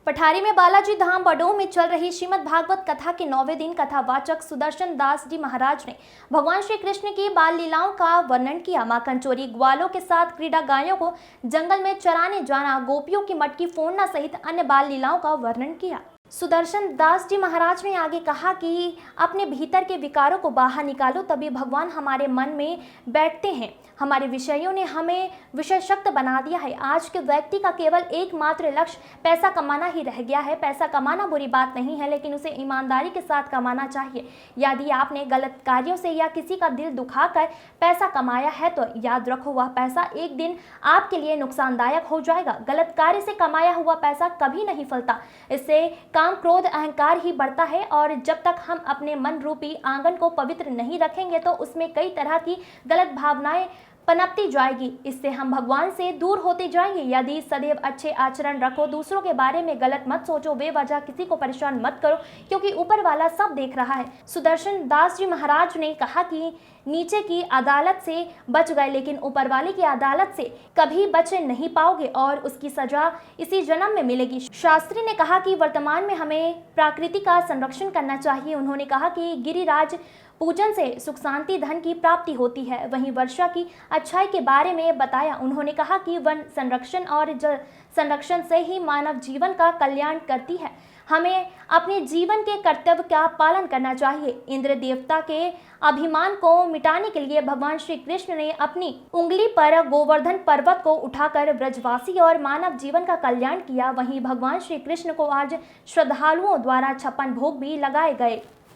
पठारी में बालाजी धाम बडोह में चल रही श्रीमद् भागवत कथा के 9वें दिन कथावाचक सुदर्शन दास जी महाराज ने भगवान श्री कृष्ण की बाल लीलाओं का वर्णन किया। माखन चोरी, ग्वालों के साथ क्रीड़ा, गायों को जंगल में चराने जाना, गोपियों की मटकी फोड़ना सहित अन्य बाल लीलाओं का वर्णन किया। सुदर्शन दास जी महाराज ने आगे कहा कि अपने भीतर के विकारों को बाहर निकालो, तभी भगवान हमारे मन में बैठते हैं। हमारे विषयों ने हमें विषय शक्त बना दिया है। आज के व्यक्ति का केवल एकमात्र लक्ष्य पैसा कमाना ही रह गया है। पैसा कमाना बुरी बात नहीं है, लेकिन उसे ईमानदारी के साथ कमाना चाहिए। यदि आपने गलत कार्यों से या किसी का दिल दुखाकर पैसा कमाया है तो याद रखो, वह पैसा एक दिन आपके लिए नुकसानदायक हो जाएगा। गलत कार्य से कमाया हुआ पैसा कभी नहीं फलता। इससे काम, क्रोध, अहंकार ही बढ़ता है और जब तक हम अपने मन रूपी आंगन को पवित्र नहीं रखेंगे तो उसमें कई तरह की गलत भावनाएं पनपती जाएगी। इससे हम भगवान से दूर होते जाएंगे। यदि सदैव अच्छे आचरण रखो, दूसरों के बारे में गलत मत सोचो, बेवजह किसी को परेशान मत करो, क्योंकि ऊपर वाला सब देख रहा है। सुदर्शन दास जी महाराज ने कहा कि नीचे की अदालत से बच गए, लेकिन ऊपर वाले की अदालत से कभी बच नहीं पाओगे और उसकी सजा इसी जन्म में मिलेगी। शास्त्री ने कहा कि वर्तमान में हमें प्रकृति का संरक्षण करना चाहिए। उन्होंने कहा कि गिरिराज पूजन से सुख, शांति, धन की प्राप्ति होती है। वहीं वर्षा की अच्छाई के बारे में बताया। उन्होंने कहा कि वन संरक्षण और जल संरक्षण से ही मानव जीवन का कल्याण करती है। हमें अपने जीवन के कर्तव्य का पालन करना चाहिए। इंद्र देवता के अभिमान को मिटाने के लिए भगवान श्री कृष्ण ने अपनी उंगली पर गोवर्धन पर्वत को उठाकर ब्रजवासी और मानव जीवन का कल्याण किया। वहीं भगवान श्री कृष्ण को आज श्रद्धालुओं द्वारा 56 भोग भी लगाए गए।